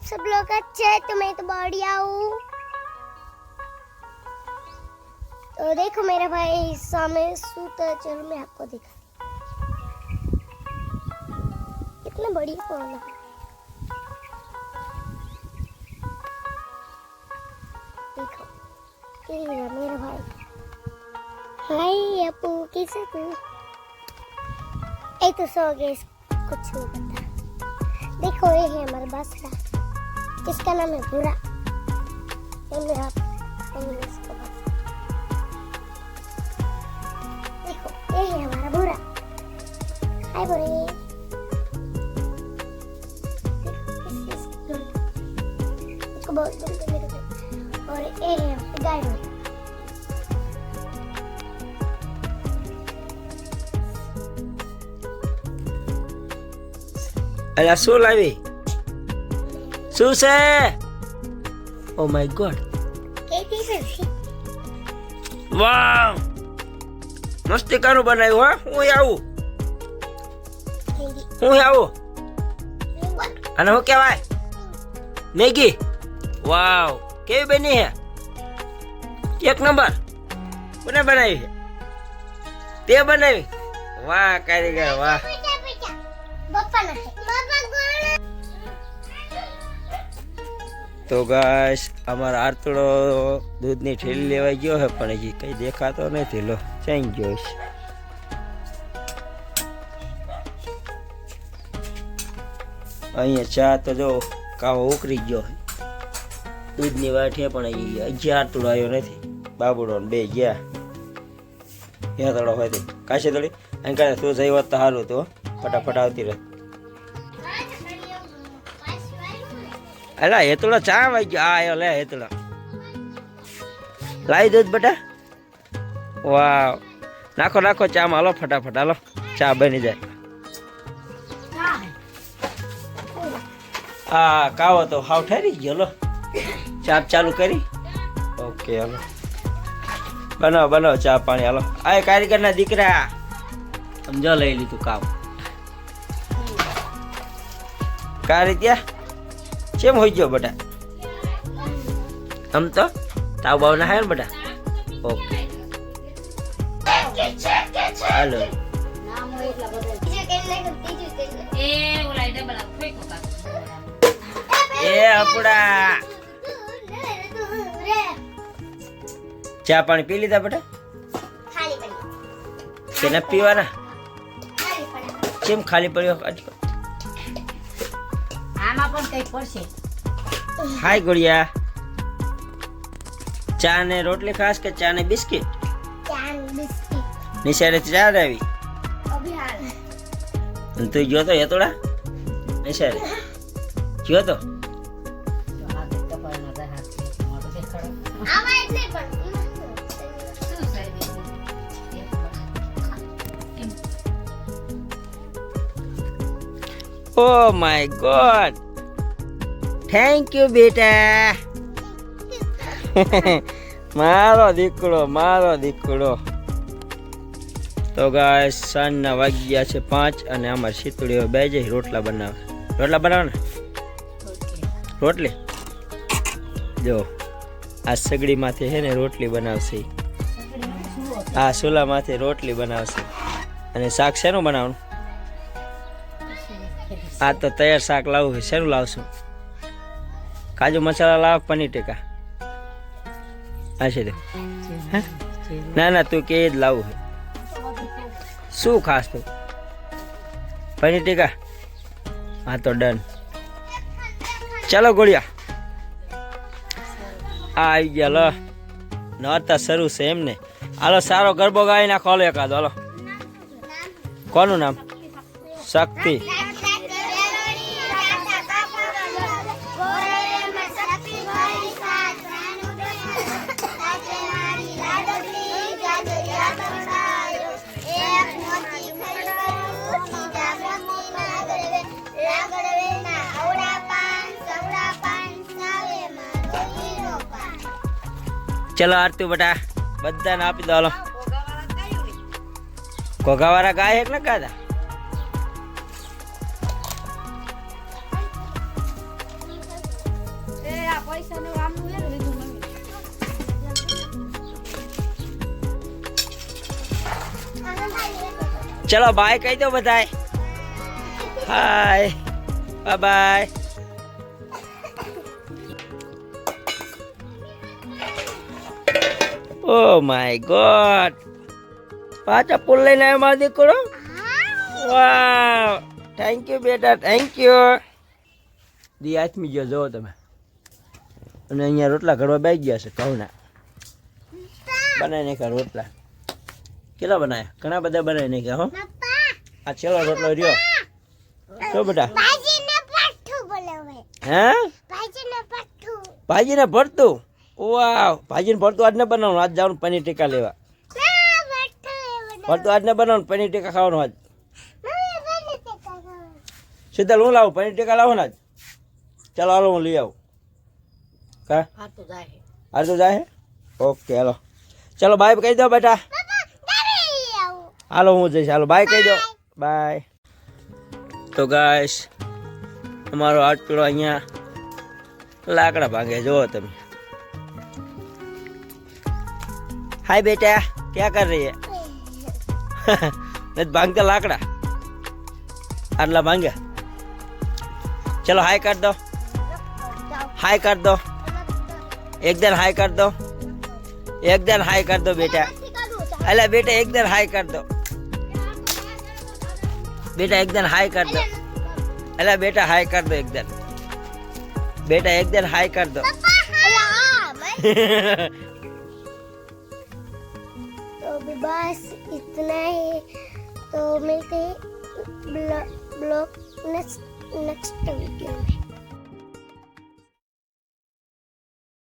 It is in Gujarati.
सब लोग अच्छे हैं, तो मैं तो बढ़िया हूँ। तो देखो मेरा भाई सामने सूता है, चलो मैं आपको दिखा। कितना बढ़िया फोन है। देखो ये है मेरा भाई। हाय अपू, कैसे तू? तो सो गए, कुछ नहीं पता। देखो ये है हमारा बासरा, इसका नाम है बुरा। देखो ये है हमारा बुरा। हाय बुरे। इसको बहुत बोलते मेरे को। और ये है गाय वाला। અલા શું લાવી શું છે ઓ માય ગોડ વાવ મસ્તિકાનું બનાવ્યું હો હું આવું અને શું કહેવાય મેગી વાવ કેવી બની હે એક નંબર કોને બનાવી છે તે બનાવી વાહ કારીગર વાહ તો ગાઈસ અમારો આરતડો દૂધની ઠેલી લેવા ગયો હે પણ હજી કઈ દેખાતો નથી લો ચાઈ ગયો છે અહીંયા ચા તો જો કાવો ઉકરી ગયો દૂધની વાટ હે પણ હજી આરતડો આવ્યો નથી બાબુડો બે ગયા ત્યાં તળો હોય કાશે તળી અહીં કાંઈ તું જઈ હોત તો સારું તો ફટાફટ આવતી રહે અલા હેતળો ચા વાઈ ગયો આ આયો લે હેતળો લાવી દૂધ બેટા વાવ નાખો નાખો ચા માં હાલો ફટાફટ હાલો ચા બની જાય હા કાવો તો હાવ ઠરી ગયો લો ચા ચાલુ કરી ઓકે હાલો બનાવો બનાવો ચા પાણી હાલો આ કારીગર ના દીકરા સમજો લઈ લીધું કામ કારી ત્યાં કેમ હોય ગયો બેટા આમ તો તાવ બાવ ના હાય બેટા ઓકે હાલો એ આપડા ચા પાણી પી લીધા બેટા કે ના પીવાના કેમ ખાલી પડ્યો આમાં પણ કઈ પડશે હાય ગુડિયા ચા ને રોટલી ખાસ કે ચા ને બિસ્કિટ નિશાળે ચા આવી તું ગયો તો હેતોડા નિશાળે ગયો તો Oh my God! Thank you, બેટા. મારો દીકડો. તો ગાઈસ સાંજના વાગ્યા છે 5 અને અમાર શીતળીઓ બે જઈ રોટલા બનાવે. રોટલા બનાવો ને? રોટલી. જો આ સગડી માથે છે ને રોટલી બનાવશે. આ સુલા માથે રોટલી બનાવશે. અને શાક શેનું બનાવવાનું? આ તો તૈયાર શાક લાવવું છે શેનું લાવશું કાજુ મસાલા લાવ પનીર ટીકા આ છે ના ના તું કે જ લાવવું છે શું ખાસ તું પનીર ટીકા હા તો ડન ચાલો ગોળિયા આ આવી ગયા લો નોરતા શરૂ છે એમને હાલો સારો ગરબો ગાઈ નાખો હાલો એકાદો હાલો કોનું નામ શક્તિ चलो आरती बेटा बधाने आपी दो घोघावाळा गाय एक ना गाधा ચલો બાય કહી દો બધાય. Hi bye bye. Oh my god, પાછા પુલ લઈને આવ્યો મારો દીકરો. વાવ, થેન્ક યુ બેટા, થેન્ક યુ. દી આથમી ગયો જોવો તમે. અને અહીંયા રોટલા ઘડવા બેસી ગયા છે ઘઉંના. બનાવી નાખ્યા રોટલા. કેટલા બનાવ્યા? ઘણા બધા બનાવી નાખ્યા હો. આ છેલ્લો રોટલો રહ્યો. શું બેટા? હે? ભાજીને ભરતું. વાવ, ભાજીને ભરતું આજ ને બનાવવાનું. આજ જવાનું પનીર ટીકા લેવા. ભરતું આજ ને બનાવવાનું, પનીર ટીકા ખાવાનું આજ. શીતલ હું લાવું? પનીર ટીકા લાવો ને આજ. ચાલો હાલો હું લઈ આવું. કા આ તો જાય. હાલ તો જાય. ઓકે હાલો, ચલો બાય કહી દો બેટા. હાલો હું જઈશ. હાલો બાય કહી દો. બાય. તો ગાઈસ અમારો આટલો અહીંયા લાકડા ભાંગે જુઓ તમે. हाय बेटा, क्या कर रही है? नहीं भांगता लाकड़ा आटला भांगे. चलो हाय कर दो, हाय कर दो, एक दिन हाय कर दो, एक दिन हाय कर दो बेटा. अरे बेटा एक दिन हाय कर दो बेटा, एक दिन हाय कर दो. अरे बेटा हाय कर दो एक दिन. बेटा एक दिन हाय कर दो. तो अभी बस इतना ही. तो मिलते हैं ब्लॉग नेक्स्ट वीडियो में.